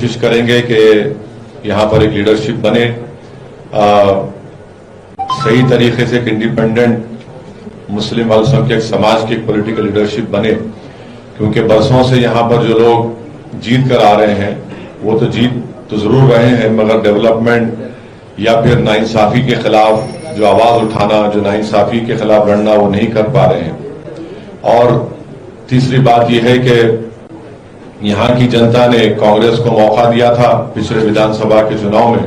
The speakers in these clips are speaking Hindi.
कोशिश करेंगे कि यहाँ पर एक लीडरशिप बने, सही तरीके से एक इंडिपेंडेंट मुस्लिम अल्पसंख्यक समाज की एक पॉलिटिकल लीडरशिप बने, क्योंकि बरसों से यहाँ पर जो लोग जीत कर आ रहे हैं वो तो जीत तो जरूर रहे हैं, मगर डेवलपमेंट या फिर नाइंसाफी के खिलाफ जो आवाज उठाना, जो नाइंसाफी के खिलाफ लड़ना, वो नहीं कर पा रहे हैं। और तीसरी बात यह है कि यहाँ की जनता ने कांग्रेस को मौका दिया था पिछले विधानसभा के चुनाव में,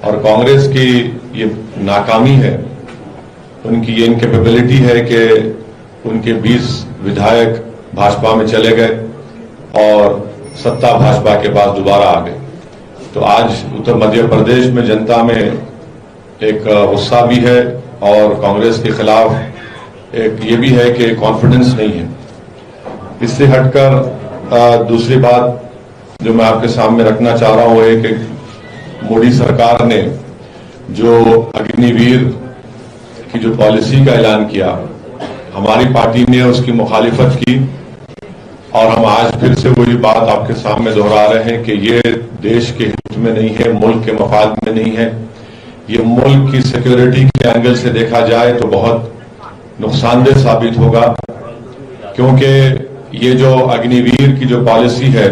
और कांग्रेस की ये नाकामी है, उनकी ये इनकेपेबिलिटी है कि उनके 20 विधायक भाजपा में चले गए और सत्ता भाजपा के पास दोबारा आ गई। तो आज उत्तर मध्य प्रदेश में जनता में एक गुस्सा भी है और कांग्रेस के खिलाफ एक ये भी है कि कॉन्फिडेंस नहीं है। इससे हटकर दूसरी बात जो मैं आपके सामने रखना चाह रहा हूं है कि मोदी सरकार ने जो अग्निवीर की जो पॉलिसी का ऐलान किया, हमारी पार्टी ने उसकी मुखालिफत की और हम आज फिर से वही बात आपके सामने दोहरा रहे हैं कि ये देश के हित में नहीं है, मुल्क के मफाद में नहीं है। ये मुल्क की सिक्योरिटी के एंगल से देखा जाए तो बहुत नुकसानदेह साबित होगा, क्योंकि ये जो अग्निवीर की जो पॉलिसी है,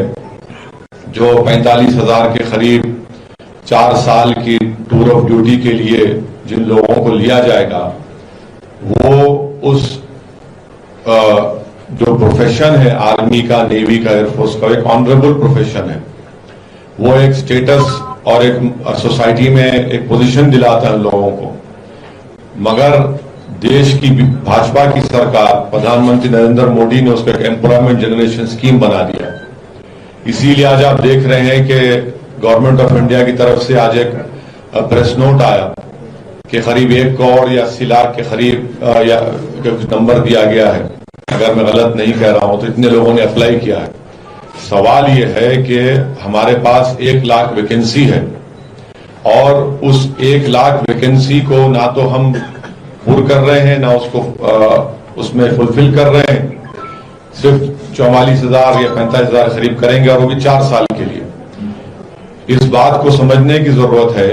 जो 45,000 के करीब 4 साल की टूर ऑफ ड्यूटी के लिए जिन लोगों को लिया जाएगा, वो उस जो प्रोफेशन है आर्मी का, नेवी का, एयरफोर्स का, एक ऑनरेबल प्रोफेशन है। वो एक स्टेटस और एक सोसाइटी में एक पोजीशन दिलाता है लोगों को, मगर देश की भाजपा की सरकार, प्रधानमंत्री नरेंद्र मोदी ने उसका एक एम्प्लॉयमेंट जनरेशन स्कीम बना दिया। इसीलिए आज आप देख रहे हैं कि गवर्नमेंट ऑफ इंडिया की तरफ से आज एक प्रेस नोट आया कि करीब 1 करोड़ या 80 लाख के करीब या कुछ नंबर दिया गया है, अगर मैं गलत नहीं कह रहा हूं तो इतने लोगों ने अप्लाई किया है। सवाल यह है कि हमारे पास 1 लाख वैकेंसी है और उस 1 लाख वैकेंसी को ना तो हम पूर्ण कर रहे हैं, ना उसको उसमें फुलफिल कर रहे हैं। सिर्फ 44,000 या 45,000 करीब करेंगे और वो भी 4 साल के लिए। इस बात को समझने की जरूरत है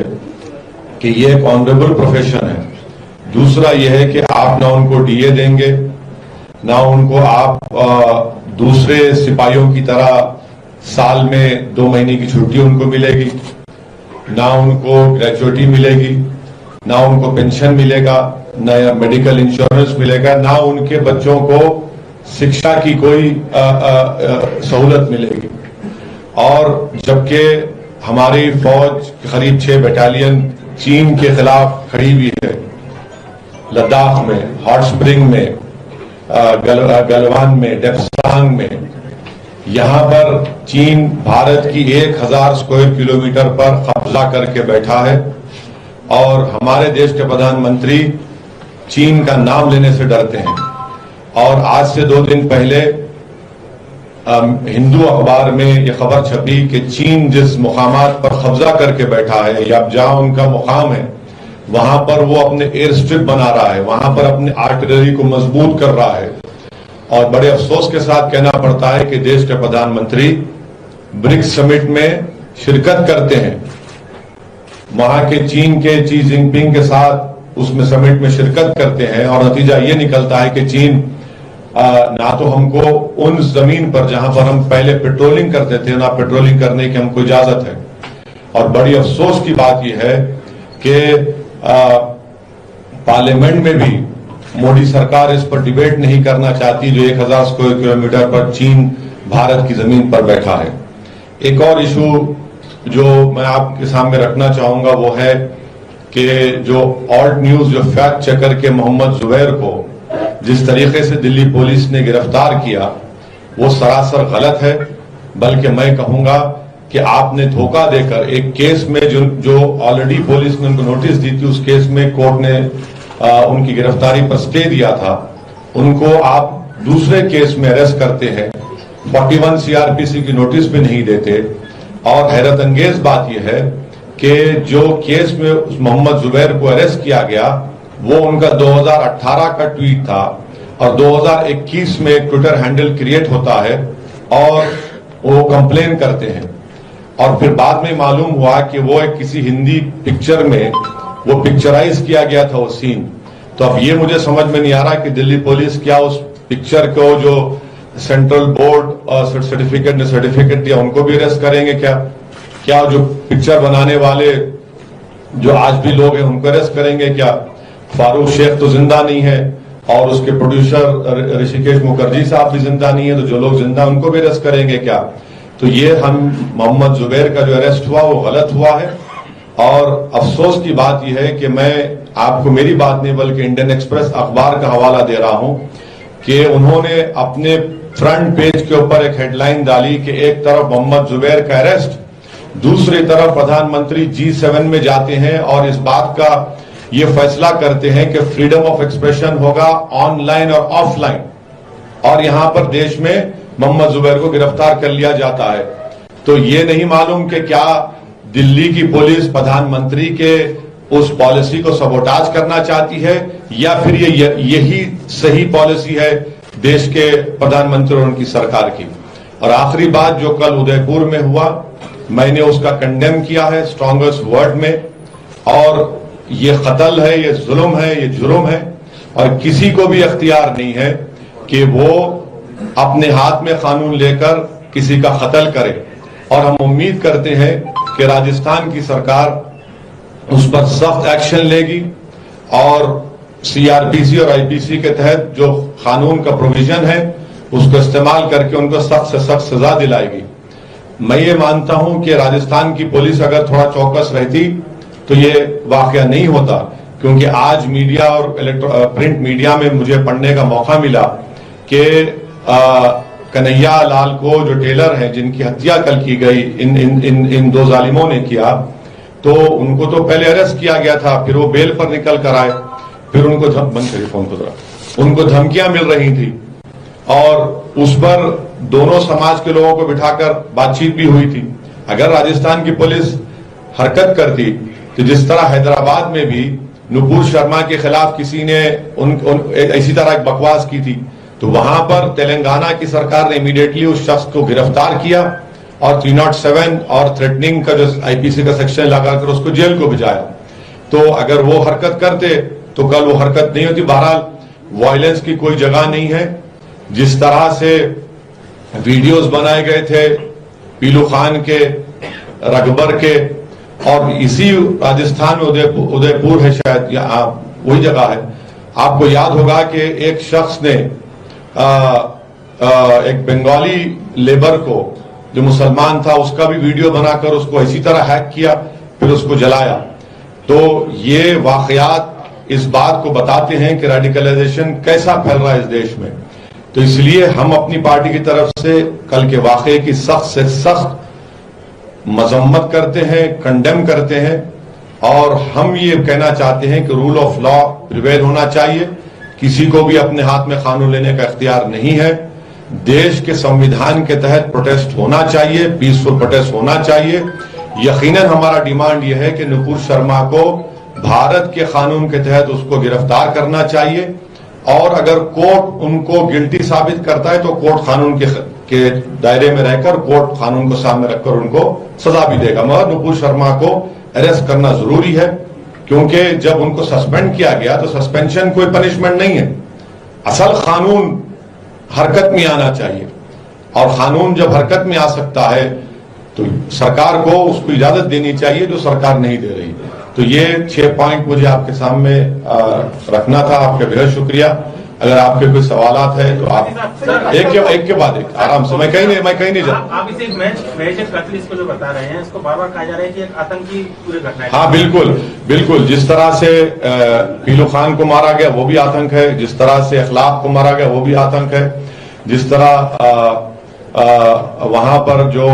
कि ये एक ऑनरेबल प्रोफेशन है। दूसरा यह है कि आप ना उनको डीए देंगे, ना उनको आप दूसरे सिपाहियों की तरह साल में 2 महीने की छुट्टी उनको मिलेगी, ना उनको ग्रेजुएटी मिलेगी, ना उनको पेंशन मिलेगा, ना मेडिकल इंश्योरेंस मिलेगा, ना उनके बच्चों को शिक्षा की कोई सहूलत मिलेगी। और जबकि हमारी फौज करीब 6 बटालियन चीन के खिलाफ खड़ी हुई है, लद्दाख में, हॉट स्प्रिंग में, गलवान में, डेप्सांग में। यहां पर चीन भारत की 1000 स्क्वायर किलोमीटर पर कब्जा करके बैठा है और हमारे देश के प्रधानमंत्री चीन का नाम लेने से डरते हैं। और आज से 2 दिन पहले हिंदू अखबार में यह खबर छपी कि चीन जिस मुकामात पर कब्जा करके बैठा है या जहां उनका मुकाम है, वहां पर वो अपने एयर स्ट्रिप बना रहा है, वहां पर अपने आर्टिलरी को मजबूत कर रहा है। और बड़े अफसोस के साथ कहना पड़ता है कि देश के प्रधानमंत्री ब्रिक्स समिट में शिरकत करते हैं, वहां के चीन के शी जिनपिंग के साथ उसमें समिट में शिरकत करते हैं, और नतीजा ये निकलता है कि चीन ना तो हमको उन जमीन पर जहां पर हम पहले पेट्रोलिंग करते थे, ना पेट्रोलिंग करने की हमको इजाजत है। और बड़ी अफसोस की बात यह है कि पार्लियामेंट में भी मोदी सरकार इस पर डिबेट नहीं करना चाहती, जो 1000 स्क्वायर किलोमीटर पर चीन भारत की जमीन पर बैठा है। एक और इशू जो मैं आपके सामने रखना चाहूंगा वो है कि जो ऑल्ट न्यूज, जो फैक्ट चेकर के मोहम्मद जुबैर को जिस तरीके से दिल्ली पुलिस ने गिरफ्तार किया, वो सरासर गलत है। बल्कि मैं कहूंगा कि आपने धोखा देकर एक केस में जो ऑलरेडी पुलिस ने उनको नोटिस दी थी, उस केस में कोर्ट ने उनकी गिरफ्तारी पर स्टे दिया था, उनको आप दूसरे केस में अरेस्ट करते हैं, 41 सीआरपीसी की नोटिस भी नहीं देते। और हैरत अंगेज बात यह है कि जो केस में मोहम्मद जुबैर को अरेस्ट किया गया, वो उनका 2018 का ट्वीट था और 2021 में एक ट्विटर हैंडल क्रिएट होता है और वो कंप्लेन करते हैं। और फिर बाद में मालूम हुआ कि वो एक किसी हिंदी पिक्चर में वो पिक्चराइज किया गया था वो सीन। तो अब ये मुझे समझ में नहीं आ रहा कि दिल्ली पुलिस क्या उस पिक्चर को जो सेंट्रल बोर्ड सर्टिफिकेट ने सर्टिफिकेट दिया उनको भी अरेस्ट करेंगे क्या जो पिक्चर बनाने वाले जो आज भी लोग हैं उनको अरेस्ट करेंगे क्या? फारूक शेख तो जिंदा नहीं है और उसके प्रोड्यूसर ऋषिकेश मुखर्जी साहब भी जिंदा नहीं है, तो जो लोग जिंदा उनको भी अरेस्ट करेंगे क्या? तो ये हम मोहम्मद जुबैर का जो अरेस्ट हुआ वो गलत हुआ है। और अफसोस की बात यह है कि मैं आपको मेरी बात नहीं बल्कि इंडियन एक्सप्रेस अखबार का हवाला दे रहा हूं कि उन्होंने अपने फ्रंट पेज के ऊपर एक हेडलाइन डाली कि एक तरफ मोहम्मद जुबैर का अरेस्ट, दूसरी तरफ प्रधानमंत्री G7 में जाते हैं और इस बात का ये फैसला करते हैं कि फ्रीडम ऑफ एक्सप्रेशन होगा ऑनलाइन और ऑफलाइन, और यहां पर देश में मोहम्मद जुबैर को गिरफ्तार कर लिया जाता है। तो ये नहीं मालूम कि क्या दिल्ली की पुलिस प्रधानमंत्री के उस पॉलिसी को सबोटाज करना चाहती है या फिर यही सही पॉलिसी है देश के प्रधानमंत्री और उनकी सरकार की। और आखिरी बात जो कल उदयपुर में हुआ, मैंने उसका कंडेम किया है स्ट्रॉन्गेस्ट वर्ड में, और ये कत्ल है, ये जुल्म है, ये जुर्म है, और किसी को भी अख्तियार नहीं है कि वो अपने हाथ में कानून लेकर किसी का कत्ल करे। और हम उम्मीद करते हैं कि राजस्थान की सरकार उस पर सख्त एक्शन लेगी और CRPC और IPC के तहत जो कानून का प्रोविजन है उसको इस्तेमाल करके उनको सख्त से सख्त सजा दिलाएगी। मैं ये मानता हूं कि राजस्थान की पुलिस अगर थोड़ा चौकस रहती तो ये वाकया नहीं होता, क्योंकि आज मीडिया और प्रिंट मीडिया में मुझे पढ़ने का मौका मिला कि कन्हैया लाल को जो टेलर हैं जिनकी हत्या कल की गई इन दो जालिमों ने किया, तो उनको तो पहले अरेस्ट किया गया था, फिर वो बेल पर निकल कर आए, फिर उनको बंद करिए फोन को जरा, उनको धमकियां मिल रही थी और उस पर दोनों समाज के लोगों को बिठाकर बातचीत भी हुई थी। अगर राजस्थान की पुलिस हरकत करती तो जिस तरह हैदराबाद में भी नुपुर शर्मा के खिलाफ किसी ने इसी तरह एक बकवास की थी, तो वहां पर तेलंगाना की सरकार ने इमीडिएटली उस शख्स को गिरफ्तार किया और 307 और थ्रेटनिंग का जो IPC का सेक्शन लगाकर उसको जेल को भिजाया। तो अगर वो हरकत करते तो कल वो हरकत नहीं होती। बहरहाल वायलेंस की कोई जगह नहीं है। जिस तरह से वीडियोस बनाए गए थे पीलू खान के, रगबर के, और इसी राजस्थान में उदयपुर है शायद या वही जगह है, आपको याद होगा कि एक शख्स ने एक बंगाली लेबर को जो मुसलमान था उसका भी वीडियो बनाकर उसको इसी तरह हैक किया, फिर उसको जलाया। तो ये वाकयात इस बात को बताते हैं कि रेडिकलाइजेशन कैसा फैल रहा है इस देश में। तो इसलिए हम अपनी पार्टी की तरफ से कल के वाकये की सख्त से सख्त मजम्मत करते हैं, कंडेम करते हैं, और हम ये कहना चाहते हैं कि रूल ऑफ लॉ प्रिवेल होना चाहिए। किसी को भी अपने हाथ में कानून लेने का इख्तियार नहीं है। देश के संविधान के तहत प्रोटेस्ट होना चाहिए, पीसफुल प्रोटेस्ट होना चाहिए। यकीनन हमारा डिमांड यह है कि नुपुर शर्मा को भारत के कानून के तहत उसको गिरफ्तार करना चाहिए, और अगर कोर्ट उनको गिल्टी साबित करता है तो कोर्ट कानून के दायरे में रहकर कोर्ट कानून को सामने रखकर उनको सजा भी देगा। मगर नुपुर शर्मा को अरेस्ट करना जरूरी है, क्योंकि जब उनको सस्पेंड किया गया तो सस्पेंशन कोई पनिशमेंट नहीं है। असल कानून हरकत में आना चाहिए, और कानून जब हरकत में आ सकता है तो सरकार को उसको इजाजत देनी चाहिए, जो सरकार नहीं दे रही। तो ये 6 पॉइंट मुझे आपके सामने रखना था। आपका बेहद शुक्रिया। अगर आपके कोई सवालात है तो आप एक के बाद एक आराम से। मैं कहीं नहीं जा। आप इसे मैच कत्ल इसको जो बता रहे हैं, इसको बार बार कहा जा रहा है कि एक आतंकी पूरी घटना है। हाँ बिल्कुल। जिस तरह से पीलू खान को मारा गया वो भी आतंक है, जिस तरह से अखलाक को मारा गया वो भी आतंक है, जिस तरह वहां पर जो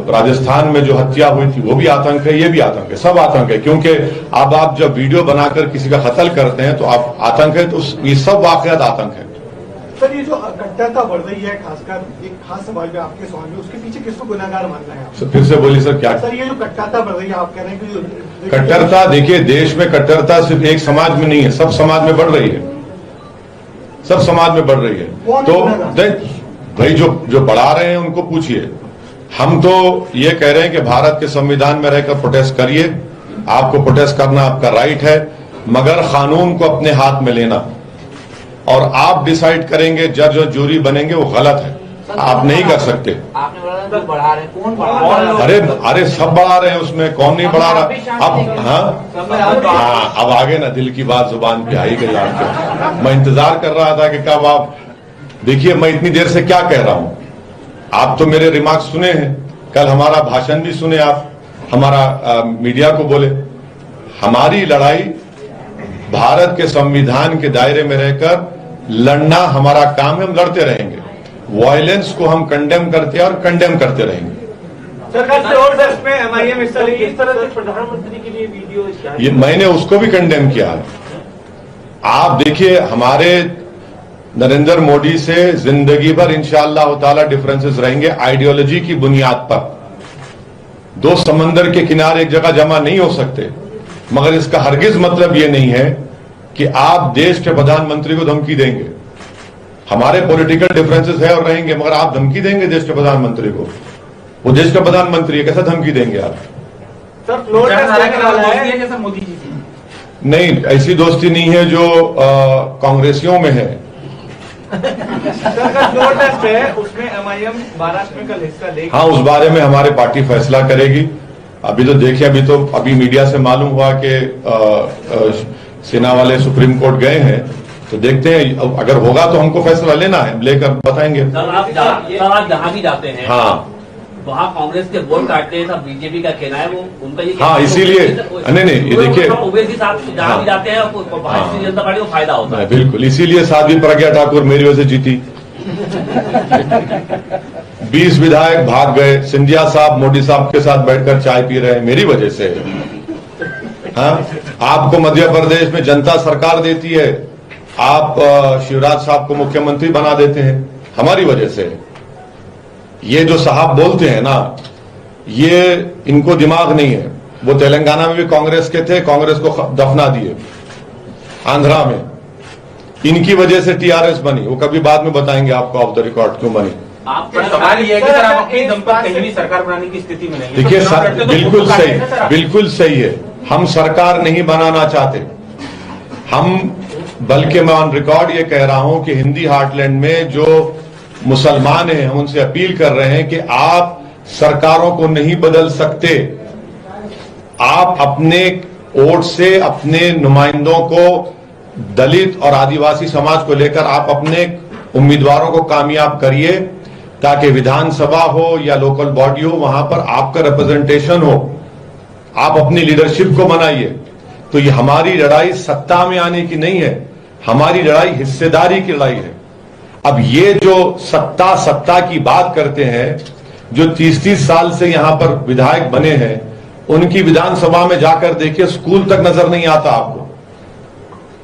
राजस्थान में जो हत्या हुई थी वो भी आतंक है, ये भी आतंक है, सब आतंक है। क्योंकि अब आप जब वीडियो बनाकर किसी का कत्ल करते हैं तो आप आतंक है, तो ये सब वाकयात आतंक है। सर, ये जो कट्टरता बढ़ रही है, खासकर एक खास सवाल में आपके सवाल में, उसके पीछे किसको गुनहगार मानना है आप? फिर से बोलिए सर, क्या? सर, ये जो कट्टरता बढ़ रही है, आप कह रहे हैं कि कट्टरता, देखिए देश में कट्टरता सिर्फ एक समाज में नहीं है, सब समाज में बढ़ रही है, सब समाज में बढ़ रही है। तो भाई जो बढ़ा रहे हैं उनको पूछिए, हम तो ये कह रहे हैं कि भारत के संविधान में रहकर प्रोटेस्ट करिए, आपको प्रोटेस्ट करना आपका राइट है, मगर कानून को अपने हाथ में लेना और आप डिसाइड करेंगे, जज और जूरी बनेंगे, वो गलत है। आप नहीं कर सकते। आपने बोला जो बढ़ा रहे, कौन बढ़ा रहे? अरे सब बढ़ा रहे हैं, उसमें कौन नहीं बढ़ा रहा। अब हाँ अब आगे ना दिल की बात जुबान पे आई गई आपके। मैं इंतजार कर रहा था कि कब आप देखिए मैं इतनी देर से क्या कह रहा हूं। आप तो मेरे रिमार्क्स सुने हैं, कल हमारा भाषण भी सुने आप, हमारा मीडिया को बोले। हमारी लड़ाई भारत के संविधान के दायरे में रहकर लड़ना हमारा काम है, हम लड़ते रहेंगे। वायलेंस को हम कंडेम करते हैं और कंडेम करते रहेंगे। इस तरह से प्रधानमंत्री के लिए वीडियो ये मैंने उसको भी कंडेम किया है। आप देखिए हमारे नरेंद्र मोदी से जिंदगी भर इंशाअल्लाह ताला डिफरेंसेस रहेंगे आइडियोलॉजी की बुनियाद पर। दो समंदर के किनारे एक जगह जमा नहीं हो सकते, मगर इसका हरगिज मतलब ये नहीं है कि आप देश के प्रधानमंत्री को धमकी देंगे। हमारे पॉलिटिकल डिफरेंसेस है और रहेंगे, मगर आप धमकी देंगे देश के प्रधानमंत्री को? वो देश का प्रधानमंत्री है, कैसा धमकी देंगे आप? सर फ्लोर जैसा मोदी जी से नहीं, ऐसी दोस्ती नहीं है जो कांग्रेसियों में है। फ्लोर टेस्ट है, उसमें MIM महाराष्ट्र में कल हिस्सा लेगी। हाँ, उस बारे में हमारी पार्टी फैसला करेगी। अभी तो देखिए, अभी मीडिया से मालूम हुआ कि सेना वाले सुप्रीम कोर्ट गए हैं, तो देखते हैं अगर होगा तो हमको फैसला लेना है, लेकर बताएंगे। सर आप जहाँ भी जाते हैं, हाँ वहाँ कांग्रेस के वोट काटते हैं, सब बीजेपी का कहना है, वो उनका ये हाँ, इसीलिए नहीं ये देखिए ओवैसी साहब जहाँ भी जाते हैं भारतीय जनता पार्टी को फायदा होता है। बिल्कुल, इसीलिए साध्वी प्रज्ञा ठाकुर मेरी वजह से जीती। 20 विधायक भाग गए, सिंधिया साहब मोदी साहब के साथ बैठकर चाय पी रहे हैं, मेरी वजह से। हाँ, आपको मध्य प्रदेश में जनता सरकार देती है, आप शिवराज साहब को मुख्यमंत्री बना देते हैं, हमारी वजह से। ये जो साहब बोलते हैं ना, ये इनको दिमाग नहीं है। वो तेलंगाना में भी कांग्रेस के थे, कांग्रेस को दफना दिए। आंध्रा में इनकी वजह से TRS बनी, वो कभी बाद में बताएंगे आपको ऑफ द रिकॉर्ड क्यों बनी। आपका सवाल ये है कि सर आप अपनी दम पर कहीं भी सरकार बनाने की स्थिति में नहीं है। देखिए बिल्कुल सही, बिल्कुल सही है। हम सरकार नहीं बनाना चाहते, हम बल्कि मैं ऑन रिकॉर्ड ये कह रहा हूं कि हिंदी हार्टलैंड में जो मुसलमान हैं, हम उनसे अपील कर रहे हैं कि आप सरकारों को नहीं बदल सकते। आप अपने वोट से अपने नुमाइंदों को, दलित और आदिवासी समाज को लेकर आप अपने उम्मीदवारों को कामयाब करिए, ताकि विधानसभा हो या लोकल बॉडी हो, वहां पर आपका रिप्रेजेंटेशन हो। आप अपनी लीडरशिप को बनाइए। तो ये हमारी लड़ाई सत्ता में आने की नहीं है, हमारी लड़ाई हिस्सेदारी की लड़ाई है। अब ये जो सत्ता की बात करते हैं, जो 30-30 साल से यहां पर विधायक बने हैं, उनकी विधानसभा में जाकर देखिए, स्कूल तक नजर नहीं आता आपको।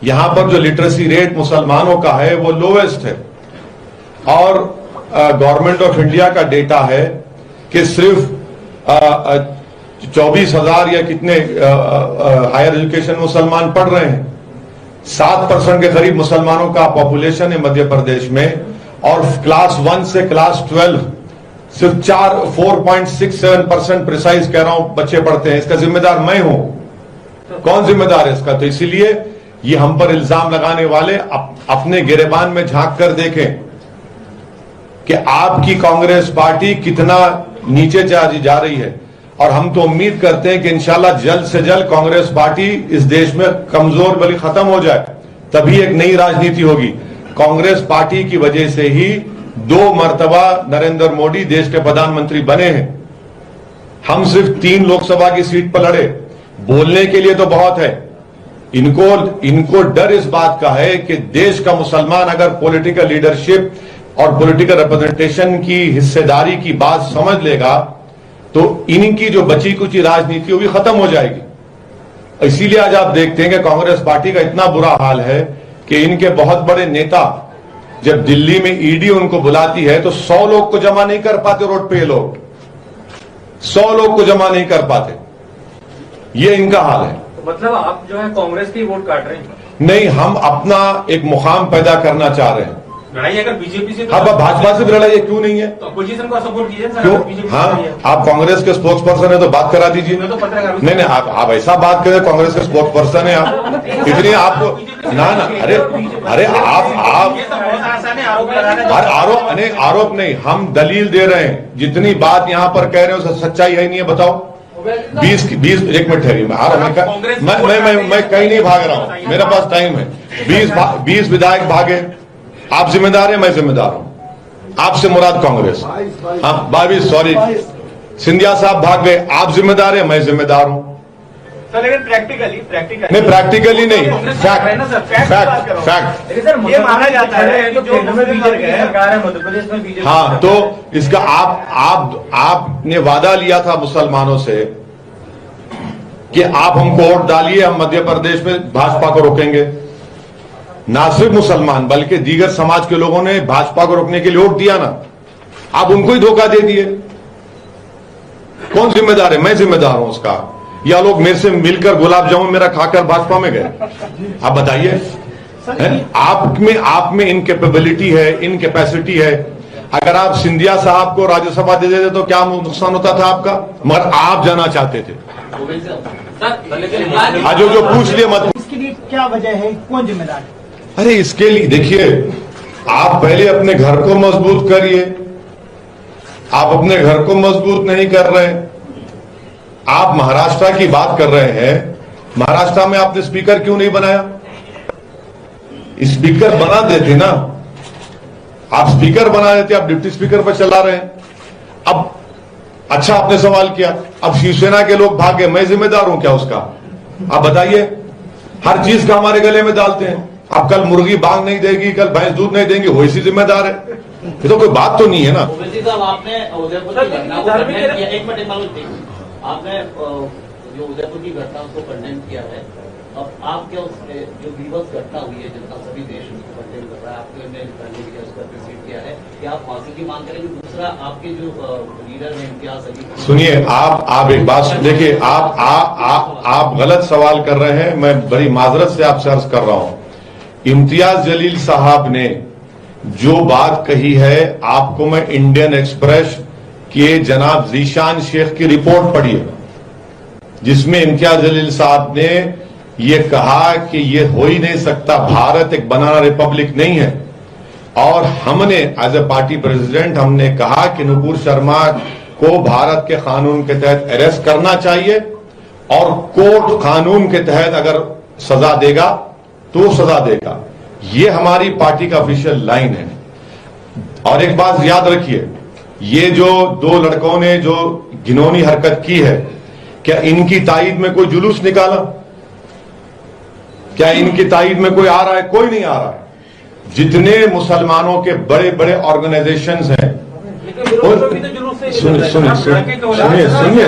यहां पर जो लिटरेसी रेट मुसलमानों का है वो लोवेस्ट है, और गवर्नमेंट ऑफ इंडिया का डेटा है कि सिर्फ 24,000 या कितने हायर एजुकेशन मुसलमान पढ़ रहे हैं। 7% के करीब मुसलमानों का पॉपुलेशन है मध्य प्रदेश में, और क्लास 1 से क्लास 12 सिर्फ 4.67% प्रिसाइज कह रहा हूं बच्चे पढ़ते हैं। इसका जिम्मेदार मैं हूं, कौन जिम्मेदार है इसका? तो इसीलिए ये हम पर इल्जाम लगाने वाले अपने गिरेबान में झांक कर देखें कि आपकी कांग्रेस पार्टी कितना नीचे जा रही है। और हम तो उम्मीद करते हैं कि इंशाल्लाह जल्द से जल्द कांग्रेस पार्टी इस देश में कमजोर बल्कि खत्म हो जाए, तभी एक नई राजनीति होगी। कांग्रेस पार्टी की वजह से ही 2 मर्तबा नरेंद्र मोदी देश के प्रधानमंत्री बने हैं। हम सिर्फ 3 लोकसभा की सीट पर लड़े, बोलने के लिए तो बहुत है। इनको डर इस बात का है कि देश का मुसलमान अगर पॉलिटिकल लीडरशिप और पॉलिटिकल रिप्रेजेंटेशन की हिस्सेदारी की बात समझ लेगा, तो इनकी जो बची कुची राजनीति वो भी खत्म हो जाएगी। इसीलिए आज आप देखते हैं कि कांग्रेस पार्टी का इतना बुरा हाल है कि इनके बहुत बड़े नेता, जब दिल्ली में ईडी उनको बुलाती है तो 100 लोग को जमा नहीं कर पाते रोड पे। ये लोग 100 लोग को जमा नहीं कर पाते, ये इनका हाल है। मतलब आप जो है कांग्रेस की वोट काट रहे हैं? नहीं, हम अपना एक मुकाम पैदा करना चाह रहे हैं। लड़ाई अगर बीजेपी से हाँ, भाजपा से भी लड़ाई है, क्यों नहीं है? तो अपोजिशन को सपोर्ट कीजिए सर। क्यों? बीजेपी हाँ, से लड़ाई है। आप कांग्रेस के स्पोक्स पर्सन है तो बात करा दीजिए। मैं तो पत्रकार नहीं नहीं, आप ऐसा बात करें, कांग्रेस के स्पोक्स पर्सन है आप, इतनी आपको ना अरे आप ये सब बहुत आसान है आरोप लगाना। आरोप नहीं, हम दलील दे रहे हैं। जितनी बात यहाँ पर कह रहे हो सच्चाई है नहीं है, बताओ। 20 एक मिनट ठहरिए, मैं आ रहा हूं, मैं कहीं नहीं भाग रहा हूं, मेरे पास टाइम है। 20 विधायक भागे, आप जिम्मेदार हैं, मैं जिम्मेदार हूं। आपसे मुराद कांग्रेस, हाँ 22, सॉरी, सिंधिया साहब भाग गए, आप जिम्मेदार हैं, मैं जिम्मेदार हूं। सर लेकिन प्रैक्टिकली नहीं, प्रैक्टिकली नहीं, फैक्ट। ये माना जाता है कि जो बीजेपी सरकार है मध्य प्रदेश में, बीजेपी हाँ, तो इसका आपने वादा लिया था मुसलमानों से कि आप हमको वोट डालिए, हम मध्य प्रदेश में भाजपा को रोकेंगे। ना सिर्फ मुसलमान बल्कि दीगर समाज के लोगों ने भाजपा को रोकने के लिए वोट दिया ना, आप उनको ही धोखा दे दिए। कौन जिम्मेदार है? मैं जिम्मेदार हूं उसका। या लोग मेरे से मिलकर गुलाब जामुन मेरा खाकर भाजपा में गए? आप बताइए। आप में इनकेपेबिलिटी है, इनकेपेसिटी है। अगर आप सिंधिया साहब को राज्यसभा दे देते तो क्या नुकसान होता था आपका? मगर आप जाना चाहते थे। आज जो पूछ लिए मत। इसके लिए क्या वजह है, कौन जिम्मेदार है? अरे इसके लिए देखिए, आप पहले अपने घर को मजबूत करिए। आप अपने घर को मजबूत नहीं कर रहे। आप महाराष्ट्र की बात कर रहे हैं, महाराष्ट्र में आपने स्पीकर क्यों नहीं बनाया? स्पीकर बना देते ना, आप स्पीकर बना देते, आप डिप्टी स्पीकर पर चला रहे हैं। अब अच्छा आपने सवाल किया, अब शिवसेना के लोग भागे, मैं जिम्मेदार हूं क्या उसका? आप बताइए। हर चीज का हमारे गले में डालते हैं। अब कल मुर्गी बांग नहीं देगी, कल भैंस दूध नहीं देंगी, वो इसी जिम्मेदार है। ये तो कोई बात तो नहीं है ना। ओवैसी साहब, आपने उदयपुर की घटना को कंडेम किया, एक मिनट, आपने जो उदयपुर की घटना उसको कंडेम किया है। अब आप क्या जो विवश घटना हुई है जिनका सभी देश उसको कंडेम कर रहा है, आपने उसको अप्रिशिएट किया है कि आप माफी की मांग करेंगे। दूसरा, आपके जो लीडर हैं इम्तियाज अली, सुनिए, आप एक बात देखिए, आप गलत सवाल कर रहे हैं। मैं बड़ी माजरत से आपसे अर्ज कर रहा हूं। इम्तियाज जलील साहब ने जो बात कही है, आपको मैं इंडियन एक्सप्रेस के जनाब जीशान शेख की रिपोर्ट पढ़ी है, जिसमें इम्तियाज जलील साहब ने यह कहा कि यह हो ही नहीं सकता, भारत एक बनाना रिपब्लिक नहीं है। और हमने एज ए पार्टी प्रेसिडेंट हमने कहा कि नुपुर शर्मा को भारत के कानून के तहत अरेस्ट करना चाहिए और कोर्ट कानून के तहत अगर सजा देगा तो सजा देगा। ये हमारी पार्टी का ऑफिशियल लाइन है। और एक बात याद रखिए, ये जो दो लड़कों ने जो घिनौनी हरकत की है, क्या इनकी ताईद में कोई जुलूस निकाला? क्या इनकी ताईद में कोई आ रहा है? कोई नहीं आ रहा है। जितने मुसलमानों के बड़े बड़े ऑर्गेनाइजेशंस हैं,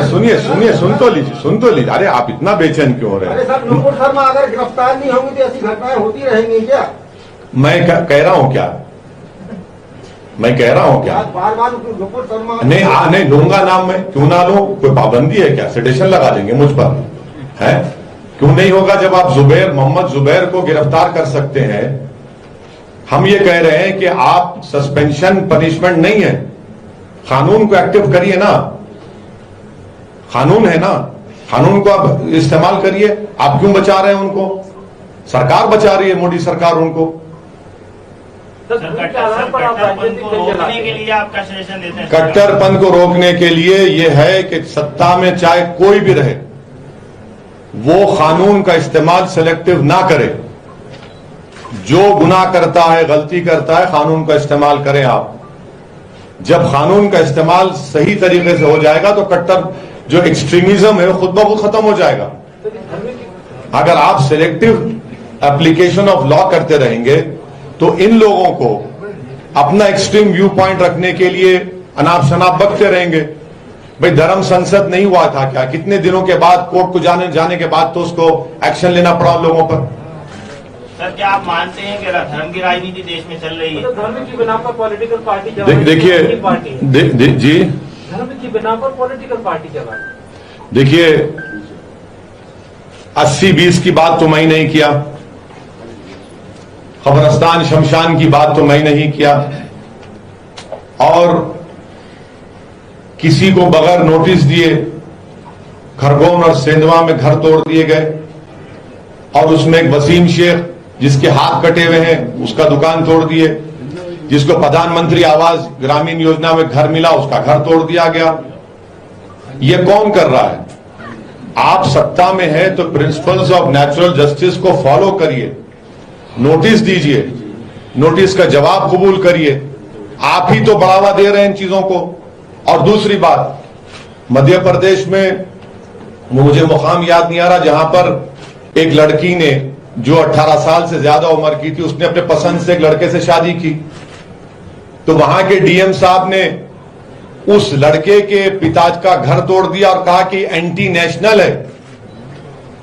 सुनिए, सुन तो लीजिए। अरे आप इतना बेचैन क्यों हो रहे हैं? सर, नुपुर शर्मा अगर गिरफ्तार नहीं होंगी तो ऐसी घटनाएं होती रहेंगी क्या? मैं कह रहा हूं क्या? मैं कह रहा हूं क्या? बार नुपुर शर्मा नहीं लूंगा नाम, मैं क्यों ना लूं? कोई पाबंदी है क्या? सिटेशन लगा देंगे मुझ पर, है? क्यों नहीं होगा? जब आप मोहम्मद जुबैर को गिरफ्तार कर सकते हैं। हम ये कह रहे हैं कि आप सस्पेंशन पनिशमेंट नहीं है, कानून को एक्टिव करिए ना। कानून है ना, कानून को आप इस्तेमाल करिए। आप क्यों बचा रहे हैं उनको? सरकार बचा रही है, मोदी सरकार उनको। रोकने के लिए आपका सजेशन देते हैं? कट्टरपंथ को रोकने के लिए यह है कि सत्ता में चाहे कोई भी रहे, वो कानून का इस्तेमाल सिलेक्टिव ना करे। जो गुनाह करता है, गलती करता है, कानून का इस्तेमाल करें आप। जब कानून का इस्तेमाल सही तरीके से हो जाएगा तो कट्टर जो एक्सट्रीमिज्म है वो खुद ब खुद खत्म हो जाएगा। अगर आप सिलेक्टिव एप्लीकेशन ऑफ लॉ करते रहेंगे तो इन लोगों को अपना एक्सट्रीम व्यू पॉइंट रखने के लिए अनाप शनाप बकते रहेंगे। भाई धर्म संसद नहीं हुआ था क्या? कितने दिनों के बाद कोर्ट को जाने के बाद तो उसको एक्शन लेना पड़ा उन लोगों पर। सर, क्या आप मानते हैं कि धर्म की राजनीति देश में चल रही है? तो धर्म की बिना पर पॉलिटिकल पार्टी देखिए जी, धर्म की बिना पर पॉलिटिकल पार्टी चला। देखिए 80-20 की बात तो मैं नहीं किया, कब्रिस्तान शमशान की बात तो मैं नहीं किया, और किसी को बगैर नोटिस दिए खरगोन और सेंधवा में घर तोड़ दिए गए, और उसमें एक वसीम शेख जिसके हाथ कटे हुए हैं उसका दुकान तोड़ दिए, जिसको प्रधानमंत्री आवास ग्रामीण योजना में घर मिला उसका घर तोड़ दिया गया। ये कौन कर रहा है? आप सत्ता में है तो प्रिंसिपल्स ऑफ नेचुरल जस्टिस को फॉलो करिए, नोटिस दीजिए, नोटिस का जवाब कबूल करिए। आप ही तो बढ़ावा दे रहे हैं इन चीजों को। और दूसरी बात, मध्य प्रदेश में मुझे मुकाम याद नहीं आ रहा जहां पर एक लड़की ने जो 18 साल से ज्यादा उम्र की थी उसने अपने पसंद से एक लड़के से शादी की, तो वहां के डीएम साहब ने उस लड़के के पिता का घर तोड़ दिया और कहा कि एंटी नेशनल है,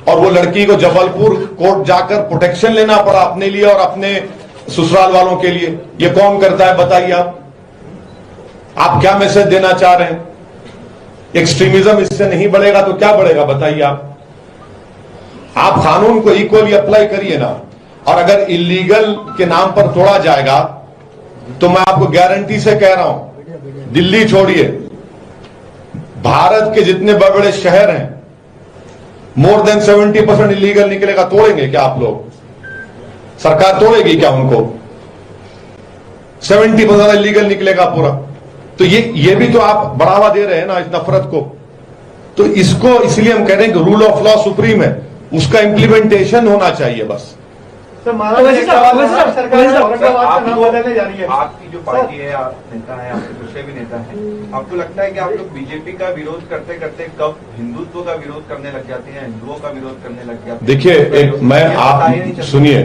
और वो लड़की को जबलपुर कोर्ट जाकर प्रोटेक्शन लेना पड़ा अपने लिए और अपने ससुराल वालों के लिए। ये कौन करता है बताइए आप क्या मैसेज देना चाह रहे हैं? एक्सट्रीमिज्म इससे नहीं बढ़ेगा तो क्या बढ़ेगा बताइए आप कानून को इक्वली अप्लाई करिए ना। और अगर इलीगल के नाम पर तोड़ा जाएगा तो मैं आपको गारंटी से कह रहा हूं, दिल्ली छोड़िए, भारत के जितने बड़े बड़े शहर हैं मोर देन 70% इलीगल निकलेगा। तोड़ेंगे क्या आप लोग? सरकार तोड़ेगी क्या उनको? 70% इलीगल निकलेगा पूरा। तो ये भी तो आप बढ़ावा दे रहे हैं ना इस नफरत को। तो इसको इसलिए हम कह रहे हैं कि रूल ऑफ लॉ सुप्रीम है, उसका इंप्लीमेंटेशन होना चाहिए बस। सर महाराष्ट्र सरकार औरंगाबाद का नाम बदलने जा रही है। आपकी जो पार्टी है, आप नेता है, आपके दूसरे भी नेता हैं, आपको लगता है कि आप लोग बीजेपी का विरोध करते करते कब हिंदुत्व का विरोध करने लग जाते हैं, हिंदुओं का विरोध करने लग जाते हैं? देखिए, मैं आप सुनिए,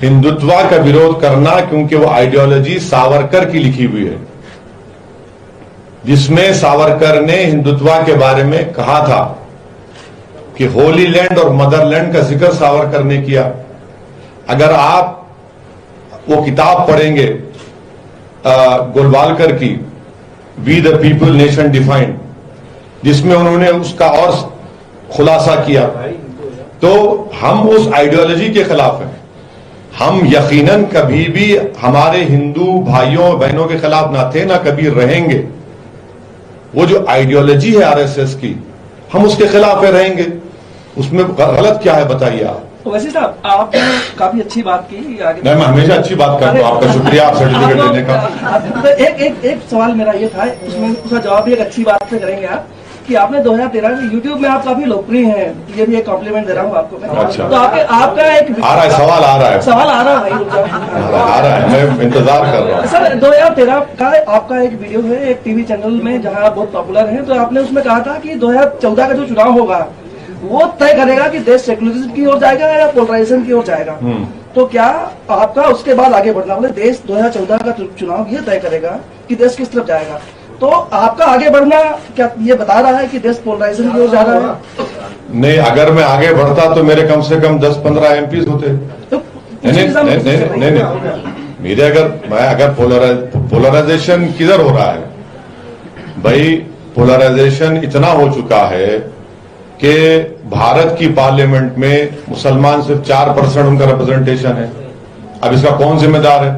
हिंदुत्व का विरोध करना क्योंकि वो आइडियोलॉजी सावरकर की लिखी हुई है, जिसमें सावरकर ने हिंदुत्व के बारे में कहा था कि होली लैंड और मदरलैंड का जिक्र सावरकर ने किया। अगर आप वो किताब पढ़ेंगे गोलवालकर की, we the people nation defined, जिसमें उन्होंने उसका और खुलासा किया, तो हम उस आइडियोलॉजी के खिलाफ हैं। हम यकीनन कभी भी हमारे हिंदू भाइयों बहनों के खिलाफ ना थे, ना कभी रहेंगे। वो जो आइडियोलॉजी है आरएसएस की, हम उसके खिलाफ रहेंगे। उसमें गलत क्या है बताइए आप? तो वैसे साहब आपने काफी अच्छी बात की। नहीं, मैं हमेशा अच्छी बात करता हूँ, आपका शुक्रिया आप सर्टिफिकेट देने का। तो एक सवाल मेरा ये था, उसका जवाब भी एक अच्छी बात से करेंगे आप, कि आपने 2013 में यूट्यूब में आप काफी लोकप्रिय हैं, ये भी एक कॉम्प्लीमेंट दे रहा हूँ आपको मैं। अच्छा। तो आपका एक आ रहा है सवाल, आ रहा है आ रहा है, मैं इंतजार कर रहा हूँ। सर 2013 का आपका एक वीडियो है एक टीवी चैनल में जहाँ आप बहुत पॉपुलर हैं, तो आपने उसमें कहा था कि 2014 का जो चुनाव होगा वो तय करेगा कि देश सेक्युलरिज्म की ओर जाएगा या पोलराइजेशन की ओर जाएगा। तो क्या आपका उसके बाद आगे बढ़ना, मतलब देश 2014 का चुनाव ये तय करेगा कि देश किस तरफ जाएगा, तो आपका आगे बढ़ना क्या ये बता रहा है कि देश पोलराइजेशन की ओर जा रहा है? नहीं, अगर मैं आगे बढ़ता तो मेरे कम से कम 10-15 एमपी होते। तो नहीं, मेरे अगर पोलराइजेशन किधर हो रहा है भाई? पोलराइजेशन इतना हो चुका है कि भारत की पार्लियामेंट में मुसलमान सिर्फ 4% उनका रिप्रेजेंटेशन है। अब इसका कौन जिम्मेदार है?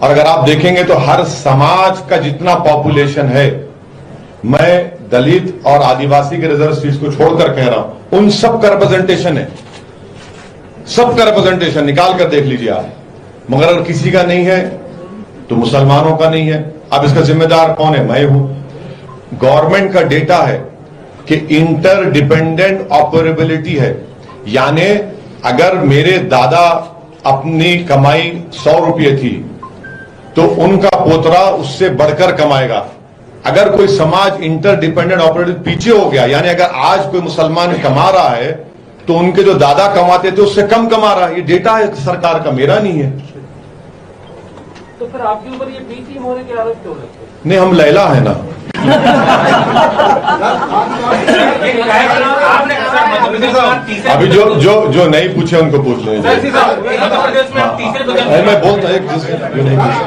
और अगर आप देखेंगे तो हर समाज का जितना पॉपुलेशन है, मैं दलित और आदिवासी के रिजर्व सीट्स को छोड़कर कह रहा हूं, उन सब का रिप्रेजेंटेशन है, सबका रिप्रेजेंटेशन निकाल कर देख लीजिए आप। मगर अगर किसी का नहीं है तो मुसलमानों का नहीं है। अब इसका जिम्मेदार कौन है? मैं हूं। गवर्नमेंट का डेटा है कि इंटर डिपेंडेंट ऑपरेबिलिटी है, यानी अगर मेरे दादा अपनी कमाई 100 रुपये थी तो उनका पोतरा उससे बढ़कर कमाएगा। अगर कोई समाज इंटर डिपेंडेंट ऑपरेटिव पीछे हो गया, यानी अगर आज कोई मुसलमान कमा रहा है तो उनके जो दादा कमाते थे उससे कम कमा रहा है। ये डेटा है सरकार का, मेरा नहीं है। तो फिर आपके ऊपर ये बी टीम होने के आरोप क्यों लगते हैं? नहीं, हम लैला है ना। आपने अभी जो नहीं पूछे उनको पूछ लीजिए। मध्य प्रदेश में आप तीसरे अरे मैं बोलता एक जो नहीं पूछे।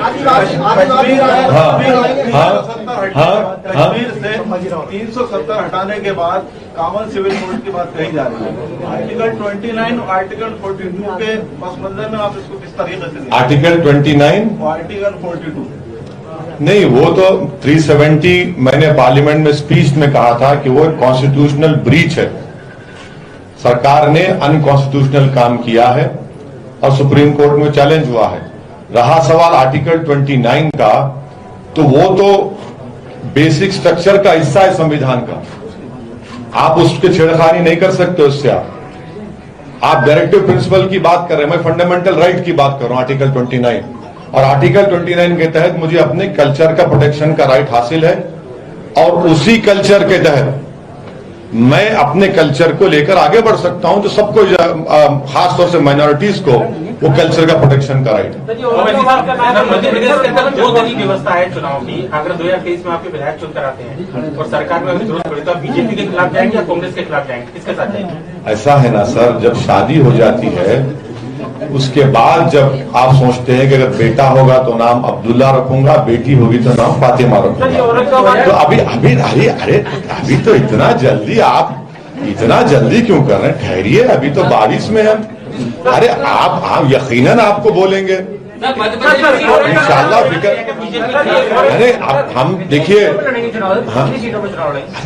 हाँ कश्मीर से 370 हटाने के बाद कॉमन सिविल कोड की बात कही जा रही है। आर्टिकल 29 और आर्टिकल 42 के पस मंजर में आप इसको किस तरीके से आर्टिकल 29 और आर्टिकल 42 नहीं, वो तो 370 मैंने पार्लियामेंट में स्पीच में कहा था कि वो एक कॉन्स्टिट्यूशनल ब्रीच है। सरकार ने अनकॉन्स्टिट्यूशनल काम किया है और सुप्रीम कोर्ट में चैलेंज हुआ है। रहा सवाल आर्टिकल 29 का, तो वो तो बेसिक स्ट्रक्चर का हिस्सा है संविधान का, आप उसके छेड़खानी नहीं कर सकते उससे। आप डायरेक्टिव प्रिंसिपल की बात कर रहे हैं, मैं फंडामेंटल राइट की बात कर रहा हूं आर्टिकल 29, और आर्टिकल 29 के तहत मुझे अपने कल्चर का प्रोटेक्शन का राइट हासिल है और उसी कल्चर के तहत मैं अपने कल्चर को लेकर आगे बढ़ सकता हूं। तो सबको, खासतौर से माइनॉरिटीज को, वो कल्चर का प्रोटेक्शन का राइट है। मध्य प्रदेश के अंदर 2 तरह की व्यवस्था है चुनाव की। अगर 2023 में आपके विधायक चुनकर आते हैं और सरकार में विरोध पड़े तो आप बीजेपी के खिलाफ जाएंगे या कांग्रेस के खिलाफ जाएंगे, किसके साथ जाएंगे? ऐसा है ना सर, जब शादी हो जाती है उसके बाद जब आप सोचते हैं कि अगर बेटा होगा तो नाम अब्दुल्ला रखूंगा, बेटी होगी तो नाम फातिमा रखूंगा, तो अभी तो इतना जल्दी, आप इतना जल्दी क्यों कर रहे हैं? ठहरिए, अभी तो 22 में है। अरे आप यकीनन आपको बोलेंगे इंशाल्लाह फिक्र। अरे हम देखिए, अरे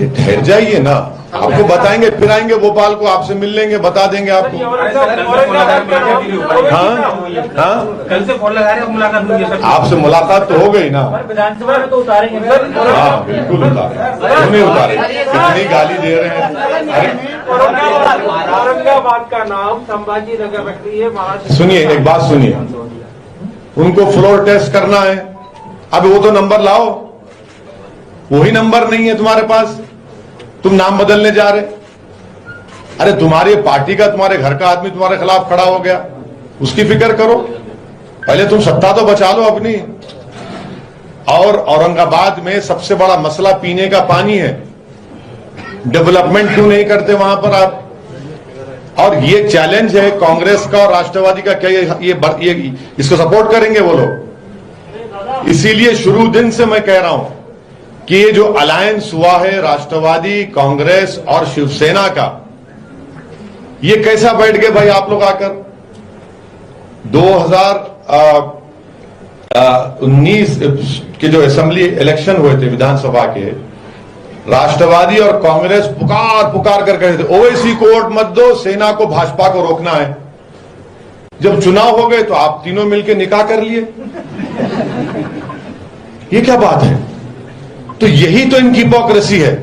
ठहर जाइए ना, आपको बताएंगे, फिर आएंगे भोपाल को, आपसे मिल लेंगे, बता देंगे आपको। हाँ, कल से फोन लगा रहे हैं, मुलाकात होगी सर। आपसे मुलाकात तो हो गई ना? विधानसभा में तो उतारेंगे सर। हाँ बिल्कुल उतारे, क्यों नहीं उतारे? कितनी गाली दे रहे हैं। अरे औरंगाबाद का नाम संभाजी नगर रख रही है महाराष्ट्र। सुनिए, एक बात सुनिए, उनको फ्लोर टेस्ट करना है, अब वो तो नंबर लाओ, वही नंबर नहीं है तुम्हारे पास, तुम नाम बदलने जा रहे। अरे तुम्हारी पार्टी का, तुम्हारे घर का आदमी तुम्हारे खिलाफ खड़ा हो गया, उसकी फिक्र करो, पहले तुम सत्ता तो बचा लो अपनी। और औरंगाबाद में सबसे बड़ा मसला पीने का पानी है, डेवलपमेंट क्यों नहीं करते वहां पर आप? और ये चैलेंज है कांग्रेस का और राष्ट्रवादी का, क्या ये इसको सपोर्ट करेंगे वो लोग? इसीलिए शुरू दिन से मैं कह रहा हूं कि ये जो अलायंस हुआ है राष्ट्रवादी, कांग्रेस और शिवसेना का, ये कैसा बैठ गए भाई आप लोग आकर? 2019 के जो असेंबली इलेक्शन हुए थे विधानसभा के, राष्ट्रवादी और कांग्रेस पुकार कर कहे थे ओवैसी को वोट मत दो, सेना को, भाजपा को रोकना है। जब चुनाव हो गए तो आप तीनों मिलकर निकाह कर लिए। ये क्या बात है? तो यही तो इनकी हिपोक्रेसी है,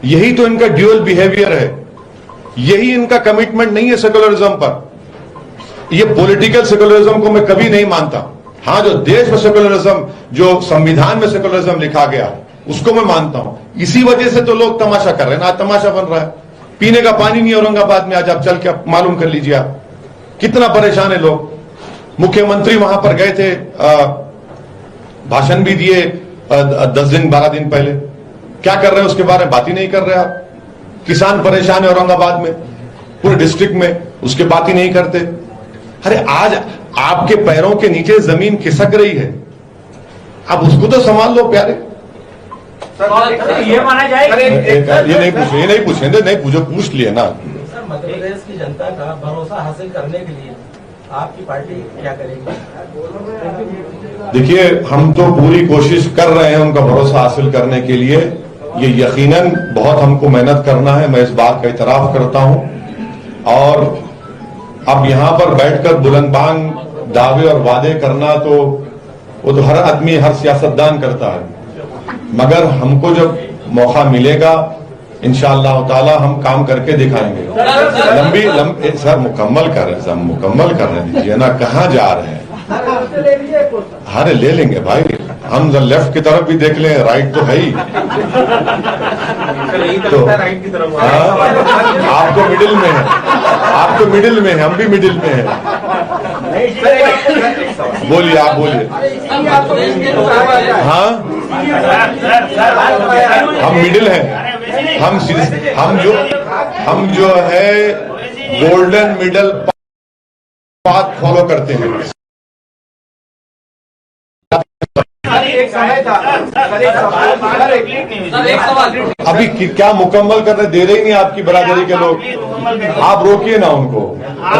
यही तो इनका ड्यूअल बिहेवियर है, यही इनका कमिटमेंट नहीं है सेकुलरिज्म पर। ये पॉलिटिकल सेकुलरिज्म को मैं कभी नहीं मानता। हाँ, जो देश में सेकुलरिज्म, जो संविधान में सेकुलरिज्म लिखा गया, उसको मैं मानता हूं। इसी वजह से तो लोग तमाशा कर रहे हैं ना, आज तमाशा बन रहा है। पीने का पानी नहीं औरंगाबाद में, आज आप चल के मालूम कर लीजिए, आप कितना परेशान है लोग। मुख्यमंत्री वहां पर गए थे, भाषण भी दिए 10 दिन 12 दिन पहले, क्या कर रहे हैं उसके बारे में बात ही नहीं कर रहे आप। किसान परेशान है औरंगाबाद में, पूरे डिस्ट्रिक्ट में, उसके बात ही नहीं करते। अरे आज आपके पैरों के नीचे जमीन खिसक रही है, आप उसको तो संभाल लो प्यारे। ये माना जाए ये नहीं पूछेंगे, नहीं पूछो, पूछ लिए ना। सर, मध्य प्रदेश की जनता का भरोसा हासिल करने के लिए आपकी पार्टी क्या करेगी? देखिए, हम तो पूरी कोशिश कर रहे हैं उनका भरोसा हासिल करने के लिए। ये यकीनन बहुत हमको मेहनत करना है, मैं इस बात का इतराफ करता हूं। और अब यहां पर बैठकर बुलंदबांग दावे और वादे करना, तो वो तो हर आदमी, हर सियासतदान करता है, मगर हमको जब मौका मिलेगा इंशाअल्लाह ताला हम काम करके दिखाएंगे। लंबी सर मुकम्मल कर रहे हैं, मुकम्मल करने दीजिए ना, कहाँ जा रहे हैं? अरे ले लेंगे भाई, हम लेफ्ट की तरफ भी देख लें, राइट तो है ही। तो राइट की तरफ आप तो मिडिल में है, आप तो मिडिल में है, हम भी मिडिल में है। बोलिए, आप बोलिए। हाँ, हम मिडिल हैं, हम जो है गोल्डन मिडल पाथ फॉलो करते हैं। एक समय था एक सवाल अभी क्या मुकम्मल करने दे रहे ही नहीं आपकी बरादरी के लोग। आप रोकिए ना उनको,